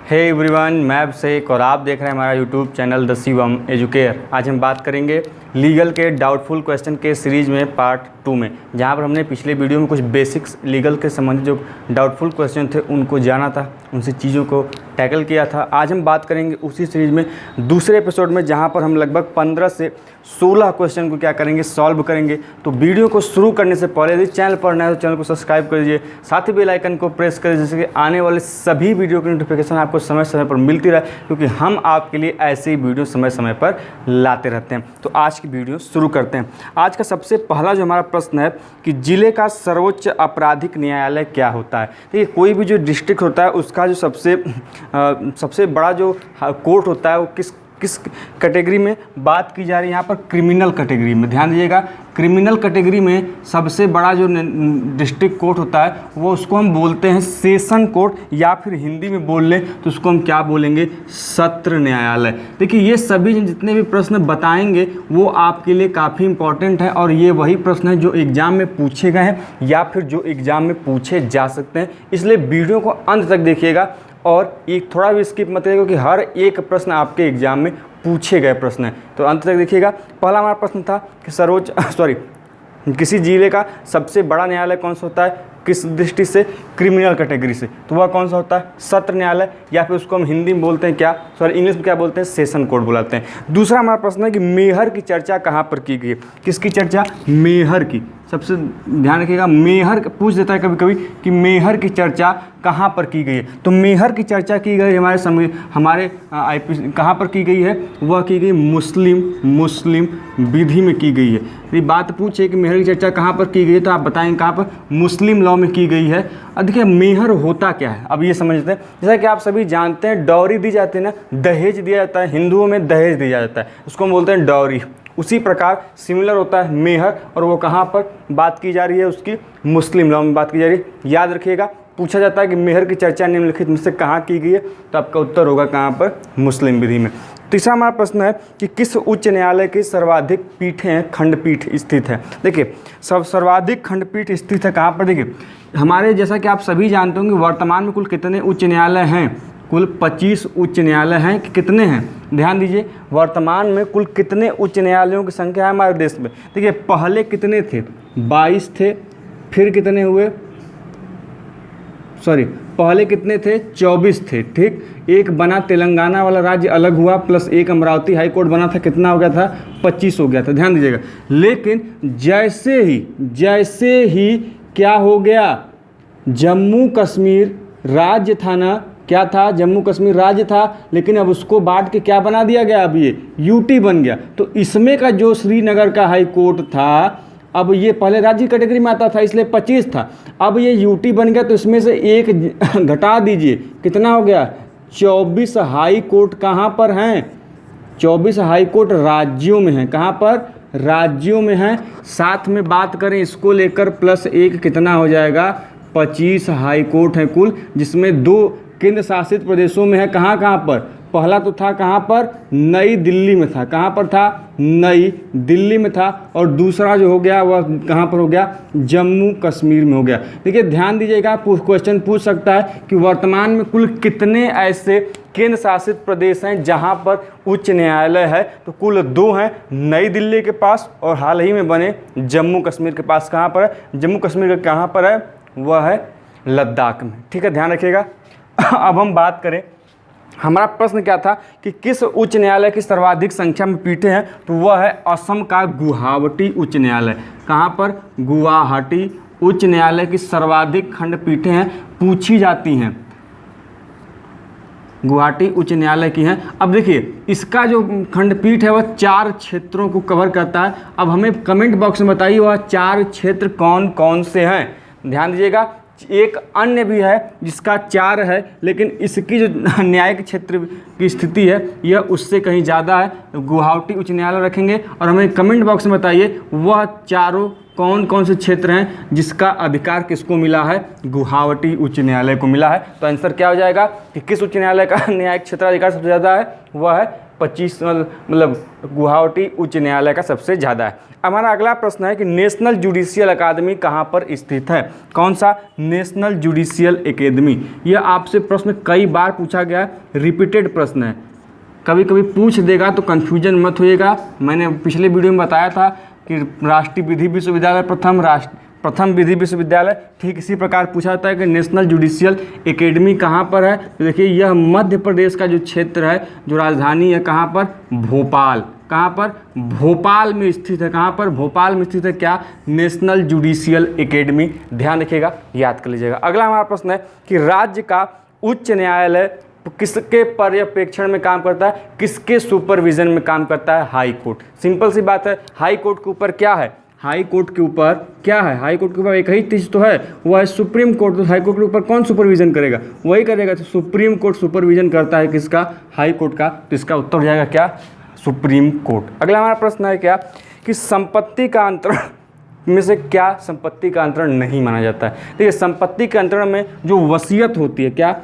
Hey everyone, मैं अभिषेक और आप देख रहे हैं हमारा YouTube channel the Shivam educare. आज हम बात करेंगे लीगल के डाउटफुल क्वेश्चन के सीरीज़ में पार्ट 2 में, जहां पर हमने पिछले वीडियो में कुछ बेसिक्स लीगल के संबंधित जो डाउटफुल क्वेश्चन थे उनको जाना था, उनसे चीज़ों को टैकल किया था। आज हम बात करेंगे उसी सीरीज़ में दूसरे एपिसोड में, जहाँ पर हम लगभग 15 से 16 क्वेश्चन को क्या करेंगे, सॉल्व करेंगे। तो वीडियो को शुरू करने से पहले यदि चैनल पर नए हो तो चैनल को सब्सक्राइब कर दीजिए, साथ ही बेल आइकन को प्रेस करें, जिससे कि आने वाले सभी वीडियो की नोटिफिकेशन आपको समय समय पर मिलती रहे, क्योंकि हम आपके लिए ऐसे ही वीडियो समय समय पर लाते रहते हैं। तो आज की वीडियो शुरू करते हैं। आज का सबसे पहला जो हमारा प्रश्न है कि जिले का सर्वोच्च आपराधिक न्यायालय क्या होता है। देखिए, कोई भी जो डिस्ट्रिक्ट होता है उसका जो सबसे बड़ा जो कोर्ट होता है वो किस कैटेगरी में बात की जा रही है। यहाँ पर क्रिमिनल कैटेगरी में ध्यान दीजिएगा। क्रिमिनल कैटेगरी में सबसे बड़ा जो डिस्ट्रिक्ट कोर्ट होता है वो उसको हम बोलते हैं सेशन कोर्ट, या फिर हिंदी में बोल लें तो उसको हम क्या बोलेंगे, सत्र न्यायालय। देखिए, ये सभी जितने भी प्रश्न बताएंगे वो आपके लिए काफ़ी इंपॉर्टेंट है, और ये वही प्रश्न है जो एग्ज़ाम में पूछे गए हैं या फिर जो एग्ज़ाम में पूछे जा सकते हैं। इसलिए वीडियो को अंत तक देखिएगा और एक थोड़ा भी स्किप मत करिएगा, क्योंकि हर एक प्रश्न आपके एग्जाम में पूछे गए प्रश्न है। तो अंत तक देखिएगा। पहला हमारा प्रश्न था कि किसी जिले का सबसे बड़ा न्यायालय कौन सा होता है, किस दृष्टि से, क्रिमिनल कैटेगरी से। तो वह कौन सा होता है, सत्र न्यायालय, या फिर उसको हम हिंदी में बोलते हैं क्या, इंग्लिश में क्या बोलते हैं, सेशन कोर्ट बुलाते हैं। दूसरा हमारा प्रश्न है कि मेहर की चर्चा कहाँ पर की गई है। किसकी चर्चा, मेहर की। सबसे ध्यान रखिएगा, मेहर पूछ देता है कभी कभी कि मेहर की चर्चा कहाँ पर की गई है। तो मेहर की चर्चा की गई हमारे कहाँ पर की गई है, वह की गई मुस्लिम विधि में की गई है। ये बात पूछे कि मेहर की चर्चा कहाँ पर की गई है, तो आप बताएंगे कहाँ पर, मुस्लिम लॉ में की गई है। अब देखिए, मेहर होता क्या है, अब ये समझते हैं। जैसा कि आप सभी जानते हैं, डॉरी दी जाती है ना, दहेज दिया जाता है, हिंदुओं में दहेज दिया जाता है, उसको हम बोलते हैं डॉरी। उसी प्रकार सिमिलर होता है मेहर, और वो कहाँ पर बात की जा रही है, उसकी मुस्लिम लॉ में बात की जा रही है। याद रखिएगा, पूछा जाता है कि मेहर की चर्चा निम्नलिखित में से कहाँ की गई है, तो आपका उत्तर होगा कहाँ पर, मुस्लिम विधि में। तीसरा हमारा प्रश्न है कि किस उच्च न्यायालय की सर्वाधिक पीठें हैं, खंडपीठ स्थित है। देखिए, सर्वाधिक खंडपीठ स्थित है कहाँ पर। देखिए, हमारे जैसा कि आप सभी जानते होंगे, वर्तमान में कुल कितने उच्च न्यायालय हैं, कुल 25 उच्च न्यायालय हैं। कि कितने हैं, ध्यान दीजिए, वर्तमान में कुल कितने उच्च न्यायालयों की संख्या है हमारे देश में। देखिए, पहले कितने थे, 22 थे, फिर कितने हुए, पहले कितने थे, 24 थे, ठीक। एक बना तेलंगाना वाला राज्य अलग हुआ, प्लस एक अमरावती हाई कोर्ट बना था, कितना हो गया था, 25 हो गया था, ध्यान दीजिएगा। लेकिन जैसे ही क्या हो गया, जम्मू कश्मीर राज्य था ना, क्या था, जम्मू कश्मीर राज्य था, लेकिन अब उसको बांट के क्या बना दिया गया, अब ये यूटी बन गया। तो इसमें का जो श्रीनगर का हाई कोर्ट था, अब ये पहले राज्य कैटेगरी में आता था, इसलिए 25 था, अब ये यूटी बन गया, तो इसमें से एक घटा दीजिए, कितना हो गया, 24 हाई कोर्ट कहाँ पर हैं, 24 हाई कोर्ट राज्यों में हैं। कहाँ पर, राज्यों में हैं। साथ में बात करें इसको लेकर, प्लस एक कितना हो जाएगा, 25 हाई कोर्ट हैं कुल, जिसमें 2 केंद्र शासित प्रदेशों में है। कहाँ कहाँ पर, पहला तो था कहाँ पर, नई दिल्ली में था। कहाँ पर था, नई दिल्ली में था। और दूसरा जो हो गया वह कहाँ पर हो गया, जम्मू कश्मीर में हो गया। देखिए, ध्यान दीजिएगा, क्वेश्चन पूछ सकता है कि वर्तमान में कुल कितने ऐसे केंद्र शासित प्रदेश हैं जहाँ पर उच्च न्यायालय है। तो कुल 2 हैं, नई दिल्ली के पास और हाल ही में बने जम्मू कश्मीर के पास। कहाँ पर है, जम्मू कश्मीर का कहाँ पर है, वह है लद्दाख में, ठीक है, ध्यान रखिएगा। अब हम बात करें, हमारा प्रश्न क्या था कि किस उच्च न्यायालय की सर्वाधिक संख्या में पीठें हैं, तो वह है असम का गुवाहाटी उच्च न्यायालय। कहाँ पर, गुवाहाटी उच्च न्यायालय की सर्वाधिक खंडपीठें हैं, पूछी जाती हैं, गुवाहाटी उच्च न्यायालय की हैं। अब देखिए, इसका जो खंडपीठ है वह 4 क्षेत्रों को कवर करता है। अब हमें कमेंट बॉक्स में बताइए वह 4 क्षेत्र कौन कौन से हैं। ध्यान दीजिएगा, एक अन्य भी है जिसका 4 है, लेकिन इसकी जो न्यायिक क्षेत्र की स्थिति है यह उससे कहीं ज़्यादा है। गुवाहाटी उच्च न्यायालय रखेंगे, और हमें कमेंट बॉक्स में बताइए वह चारों कौन कौन से क्षेत्र हैं जिसका अधिकार किसको मिला है, गुवाहाटी उच्च न्यायालय को मिला है। तो आंसर क्या हो जाएगा कि किस उच्च न्यायालय का न्यायिक क्षेत्राधिकार सबसे ज़्यादा है, वह है 25 मतलब गुवाहाटी उच्च न्यायालय का सबसे ज़्यादा है। हमारा अगला प्रश्न है कि नेशनल जुडिशियल अकादमी कहाँ पर स्थित है। कौन सा? National judicial academy. यह आपसे प्रश्न कई बार पूछा गया है, रिपीटेड प्रश्न है, कभी कभी पूछ देगा तो कन्फ्यूजन मत होइएगा। मैंने पिछले वीडियो में बताया था कि राष्ट्रीय विधि विश्वविद्यालय प्रथम विधि विश्वविद्यालय, ठीक इसी प्रकार पूछा जाता है कि नेशनल जुडिशियल एकेडमी कहाँ पर है। तो देखिए यह मध्य प्रदेश का जो क्षेत्र है, जो राजधानी है कहाँ पर? भोपाल। कहाँ पर? भोपाल में स्थित है। कहाँ पर? भोपाल में स्थित है क्या? National judicial academy. ध्यान रखिएगा, याद कर लीजिएगा। अगला हमारा प्रश्न है कि राज्य का उच्च न्यायालय किसके पर्यवेक्षण में काम करता है, किसके सुपरविजन में काम करता है? High court. सिंपल सी बात है, हाई कोर्ट के ऊपर क्या है? हाई कोर्ट के ऊपर क्या है? हाई कोर्ट के ऊपर एक ही चीज़ तो है, वो है सुप्रीम कोर्ट। तो हाई कोर्ट के ऊपर कौन सुपरविजन करेगा? वही करेगा। तो सुप्रीम कोर्ट सुपरविजन करता है किसका? हाई कोर्ट का। तो इसका उत्तर हो जाएगा क्या? Supreme court. अगला हमारा प्रश्न है क्या कि संपत्ति का अंतरण में से क्या संपत्ति का अंतरण नहीं माना जाता है? देखिए संपत्ति के अंतरण में जो वसीयत होती है, क्या?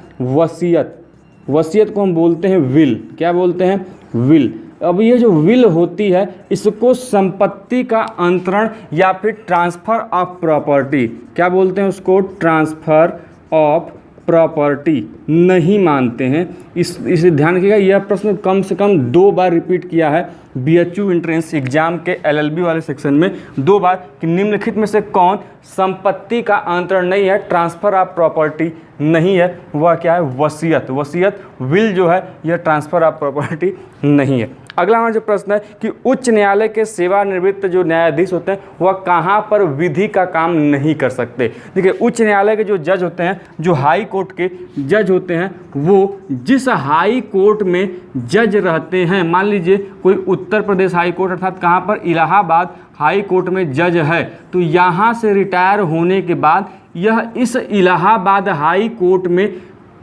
वसीयत को हम बोलते हैं विल। क्या बोलते हैं? विल। अब ये जो विल होती है इसको संपत्ति का अंतरण या फिर ट्रांसफ़र ऑफ प्रॉपर्टी, क्या बोलते हैं उसको? ट्रांसफ़र ऑफ प्रॉपर्टी नहीं मानते हैं। इसे ध्यान रखिएगा, यह प्रश्न कम से कम 2 बार रिपीट किया है BHU एंट्रेंस एग्जाम के LLB वाले सेक्शन में 2 बार कि निम्नलिखित में से कौन संपत्ति का अंतरण नहीं है, ट्रांसफ़र ऑफ प्रॉपर्टी नहीं है? वह क्या है? वसीयत विल जो है यह ट्रांसफ़र ऑफ प्रॉपर्टी नहीं है। अगला हमारा जो प्रश्न है कि उच्च न्यायालय के सेवानिवृत्त जो न्यायाधीश होते हैं वह कहाँ पर विधि का काम नहीं कर सकते? देखिए उच्च न्यायालय के जो जज होते हैं, जो हाई कोर्ट के जज होते हैं, वो जिस हाई कोर्ट में जज रहते हैं, मान लीजिए कोई उत्तर प्रदेश हाई कोर्ट अर्थात कहाँ पर? इलाहाबाद हाई कोर्ट में जज है, तो यहाँ से रिटायर होने के बाद यह इस इलाहाबाद हाई कोर्ट में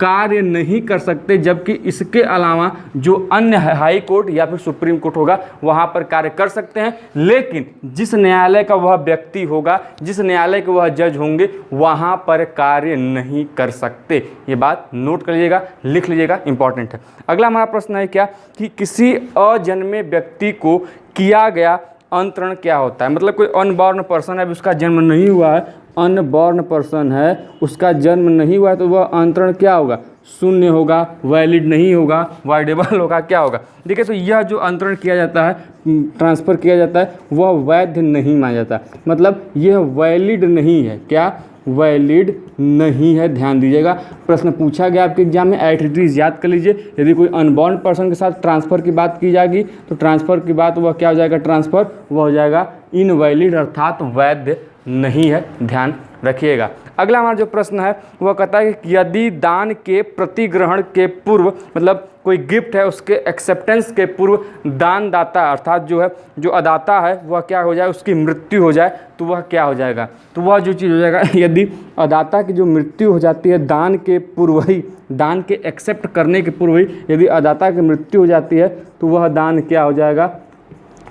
कार्य नहीं कर सकते, जबकि इसके अलावा जो अन्य हाई कोर्ट या फिर सुप्रीम कोर्ट होगा वहाँ पर कार्य कर सकते हैं। लेकिन जिस न्यायालय का वह व्यक्ति होगा, जिस न्यायालय के वह जज होंगे, वहाँ पर कार्य नहीं कर सकते। ये बात नोट कर लीजिएगा, लिख लीजिएगा, इंपॉर्टेंट है। अगला हमारा प्रश्न है क्या कि किसी अजन्मे व्यक्ति को किया गया अंतरण क्या होता है? मतलब कोई अनबॉर्न पर्सन है, उसका जन्म नहीं हुआ है, अनबॉर्न पर्सन है, उसका जन्म नहीं हुआ है, तो वह अंतरण क्या होगा? शून्य होगा, वैलिड नहीं होगा, वाइडेबल होगा, क्या होगा? देखिए तो यह जो अंतरण किया जाता है, ट्रांसफ़र किया जाता है, वह वैध नहीं माना जाता। मतलब यह वैलिड नहीं है। क्या? वैलिड नहीं है। ध्यान दीजिएगा, प्रश्न पूछा गया आपके एग्जाम में, एट्रिब्यूट याद कर लीजिए। यदि कोई अनबॉर्न पर्सन के साथ ट्रांसफ़र की बात की जाएगी तो ट्रांसफ़र की बात वह क्या हो जाएगा? ट्रांसफ़र वह हो जाएगा इनवैलिड अर्थात वैध नहीं है। ध्यान रखिएगा। अगला हमारा जो प्रश्न है वह कहता है कि यदि दान के प्रतिग्रहण के पूर्व, मतलब कोई गिफ्ट है उसके एक्सेप्टेंस के पूर्व दानदाता अर्थात जो है जो अदाता है वह क्या हो जाए? उसकी मृत्यु हो जाए, तो वह क्या हो जाएगा? तो वह जो चीज़ हो जाएगा, यदि अदाता की जो मृत्यु हो जाती है दान के पूर्व ही, दान के एक्सेप्ट करने के पूर्व ही यदि अदाता की मृत्यु हो जाती है तो वह दान क्या हो जाएगा?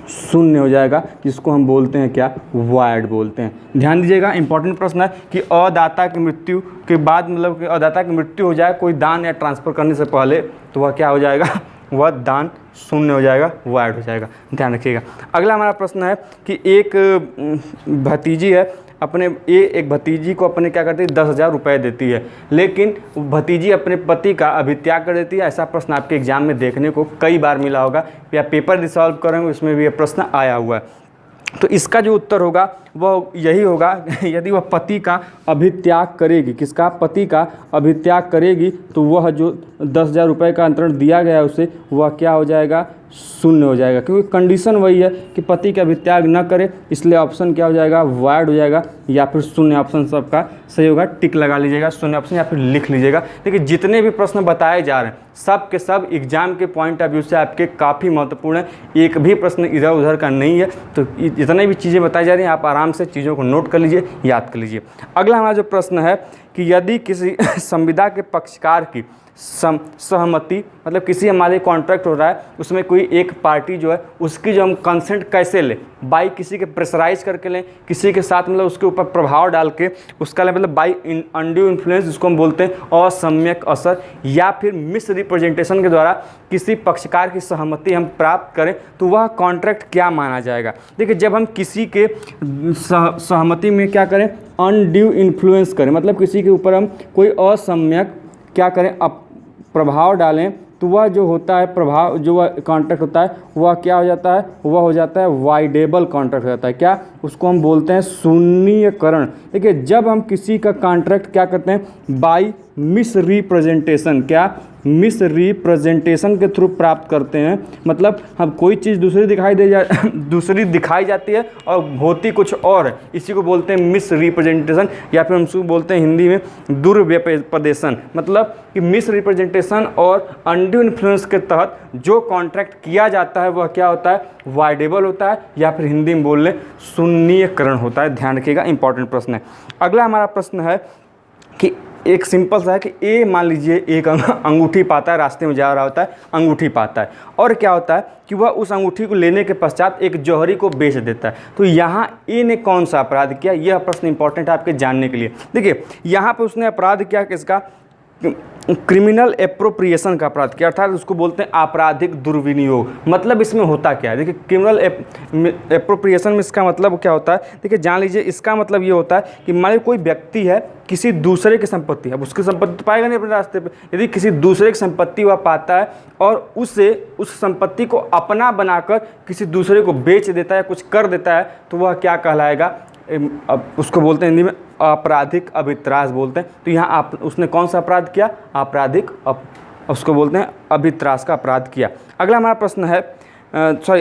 शून्य हो जाएगा, जिसको हम बोलते हैं क्या? वॉइड बोलते हैं। ध्यान दीजिएगा, इंपॉर्टेंट प्रश्न है कि अदाता की मृत्यु के बाद, मतलब कि अदाता की मृत्यु हो जाए कोई दान या ट्रांसफ़र करने से पहले, तो वह क्या हो जाएगा? वह दान शून्य हो जाएगा, वॉइड हो जाएगा। ध्यान रखिएगा। अगला हमारा प्रश्न है कि एक भतीजी है, एक भतीजी को अपने क्या करती है? 10,000 रुपये देती है, लेकिन भतीजी अपने पति का अभित्याग कर देती है। ऐसा प्रश्न आपके एग्जाम में देखने को कई बार मिला होगा, या पेपर रिसॉल्व करेंगे उसमें भी यह प्रश्न आया हुआ है। तो इसका जो उत्तर होगा वह यही होगा, यदि वह पति का अभित्याग करेगी, किसका? पति का अभित्याग करेगी, तो वह जो 10,000 रुपये का अंतरण दिया गया है उसे, वह क्या हो जाएगा? शून्य हो जाएगा, क्योंकि कंडीशन वही है कि पति का अभित्याग न करे, इसलिए ऑप्शन क्या हो जाएगा? वॉइड हो जाएगा, या फिर शून्य ऑप्शन सबका सही होगा। टिक लगा लीजिएगा शून्य ऑप्शन, या फिर लिख लीजिएगा। देखिए जितने भी प्रश्न बताए जा रहे हैं सब के सब एग्जाम के पॉइंट ऑफ व्यू से आपके काफ़ी महत्वपूर्ण है, एक भी प्रश्न इधर उधर का नहीं है। तो जितने भी चीज़ें बताई जा रही हैं आप आराम से चीज़ों को नोट कर लीजिए, याद कर लीजिए। अगला हमारा जो प्रश्न है कि यदि किसी संविदा के पक्षकार की सहमति, मतलब किसी हमारे कॉन्ट्रैक्ट हो रहा है उसमें कोई एक पार्टी जो है उसकी जो हम कंसेंट कैसे लें, बाई किसी के प्रेशराइज करके लें, किसी के साथ मतलब उसके ऊपर प्रभाव डाल के उसका लें, मतलब बाई अनड्यू इन्फ्लुएंस जिसको हम बोलते हैं असम्यक असर, या फिर मिस रिप्रेजेंटेशन के द्वारा किसी पक्षकार की सहमति हम प्राप्त करें तो वह कॉन्ट्रैक्ट क्या माना जाएगा। देखिए जब हम किसी के सहमति में क्या करें, अनड्यू इन्फ्लुएंस करें, मतलब किसी के ऊपर हम कोई असम्यक क्या करें प्रभाव डालें, तो वह जो होता है प्रभाव, जो वह कॉन्ट्रैक्ट होता है वह क्या हो जाता है, वह हो जाता है वाइडेबल कॉन्ट्रैक्ट हो जाता है। क्या, उसको हम बोलते हैं शून्यकरण। देखिए जब हम किसी का कॉन्ट्रैक्ट क्या करते हैं, बाई मिस रिप्रेजेंटेशन, क्या मिस रिप्रेजेंटेशन के थ्रू प्राप्त करते हैं, मतलब हम कोई चीज़ दूसरी दिखाई जाती है और होती कुछ और है, इसी को बोलते हैं मिस रिप्रेजेंटेशन, या फिर हम उसको बोलते हैं हिंदी में दुर्व्यपदेशन। मतलब कि मिस रिप्रेजेंटेशन और अनड्यू इन्फ्लुएंस के तहत जो कॉन्ट्रैक्ट किया जाता है वह क्या होता है, वाइडेबल होता है, या फिर हिंदी में बोल लें शून्यकरण होता है। ध्यान रखिएगा, इंपॉर्टेंट प्रश्न है। अगला हमारा प्रश्न है कि एक सिंपल सा है कि ए मान लीजिए एक अंगूठी पाता है, रास्ते में जा रहा होता है, अंगूठी पाता है, और क्या होता है कि वह उस अंगूठी को लेने के पश्चात एक जौहरी को बेच देता है। तो यहाँ ए ने कौन सा अपराध किया, यह प्रश्न इंपॉर्टेंट है आपके जानने के लिए। देखिए यहाँ पे उसने अपराध किया किसका, क्रिमिनल एप्रोप्रिएशन का अपराध किया, अर्थात उसको बोलते हैं आपराधिक दुर्विनियोग। मतलब इसमें होता क्या है, देखिए क्रिमिनल एप्रोप्रिएशन में इसका मतलब क्या होता है, देखिए जान लीजिए इसका मतलब ये होता है कि मान लीजिए कोई व्यक्ति है किसी दूसरे की संपत्ति, अब उसकी संपत्ति तो पाएगा नहीं अपने रास्ते पे, यदि किसी दूसरे की संपत्ति वह पाता है और उसे उस संपत्ति को अपना बनाकर किसी दूसरे को बेच देता है, कुछ कर देता है, तो वह क्या कहलाएगा, अब उसको बोलते हैं हिंदी में आपराधिक अभित्रास बोलते हैं। तो यहाँ आप उसने कौन सा अपराध किया, आपराधिक उसको बोलते हैं अभित्रास का अपराध किया। अगला हमारा प्रश्न है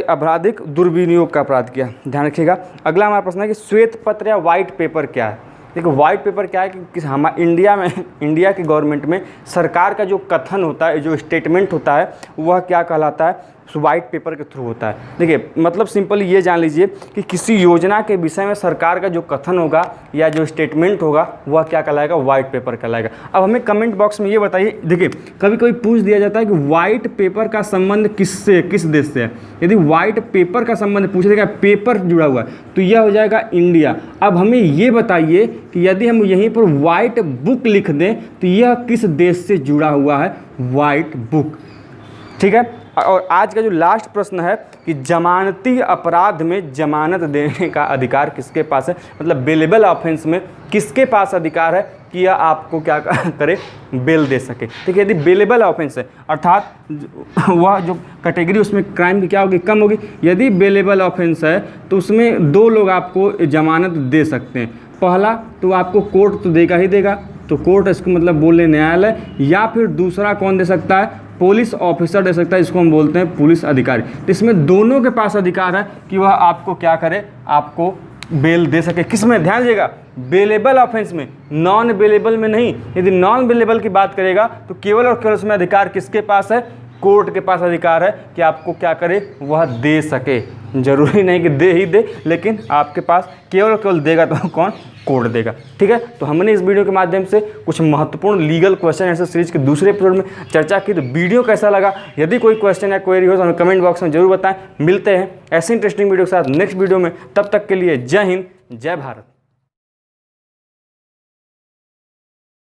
आपराधिक दुर्विनियोग का अपराध किया। ध्यान रखिएगा। अगला हमारा प्रश्न है कि श्वेत पत्र या वाइट पेपर क्या है। देखो वाइट पेपर क्या है कि हमारे इंडिया की गवर्नमेंट में सरकार का जो कथन होता है, जो स्टेटमेंट होता है, वह क्या कहलाता है, वाइट पेपर के थ्रू होता है। देखिए मतलब सिंपली ये जान लीजिए कि किसी योजना के विषय में सरकार का जो कथन होगा या जो स्टेटमेंट होगा वह क्या कहलाएगा, वाइट पेपर कहलाएगा। अब हमें कमेंट बॉक्स में ये बताइए, देखिए कभी कभी पूछ दिया जाता है कि वाइट पेपर का संबंध किससे, किस देश से है। यदि वाइट पेपर का संबंध पूछ देगा, पेपर जुड़ा हुआ है, तो यह हो जाएगा इंडिया। अब हमें ये बताइए कि यदि हम यहीं पर वाइट बुक लिख दें तो यह किस देश से जुड़ा हुआ है, वाइट बुक। ठीक है। और आज का जो लास्ट प्रश्न है कि जमानती अपराध में जमानत देने का अधिकार किसके पास है, मतलब बेलेबल ऑफेंस में किसके पास अधिकार है कि यह आपको क्या करे, बेल दे सके। ठीक है। यदि बेलेबल ऑफेंस है अर्थात वह जो कैटेगरी उसमें क्राइम की क्या होगी, कम होगी। यदि बेलेबल ऑफेंस है तो उसमें दो लोग आपको जमानत दे सकते हैं। पहला तो आपको कोर्ट तो देगा ही देगा, तो कोर्ट इसको मतलब बोले न्यायालय, या फिर दूसरा कौन दे सकता है, पुलिस ऑफिसर दे सकता है, इसको हम बोलते हैं पुलिस अधिकारी। तो इसमें दोनों के पास अधिकार है कि वह आपको क्या करे, आपको बेल दे सके। किस में, ध्यान दीजिएगा, बेलेबल ऑफेंस में, नॉन बेलेबल में नहीं। यदि नॉन बेलेबल की बात करेगा तो केवल और केवल उसमें अधिकार किसके पास है, कोर्ट के पास अधिकार है कि आपको क्या करे, वह दे सके। जरूरी नहीं कि दे ही दे, लेकिन आपके पास केवल और केवल देगा तो कौन, कोर्ट देगा। ठीक है। तो हमने इस वीडियो के माध्यम से कुछ महत्वपूर्ण लीगल क्वेश्चन आंसर सीरीज के दूसरे एपिसोड में चर्चा की। तो वीडियो कैसा लगा, यदि कोई क्वेश्चन या क्वेरी हो तो हमें कमेंट बॉक्स में जरूर बताएं। मिलते हैं ऐसे इंटरेस्टिंग वीडियो के साथ नेक्स्ट वीडियो में, तब तक के लिए जय हिंद, जय भारत।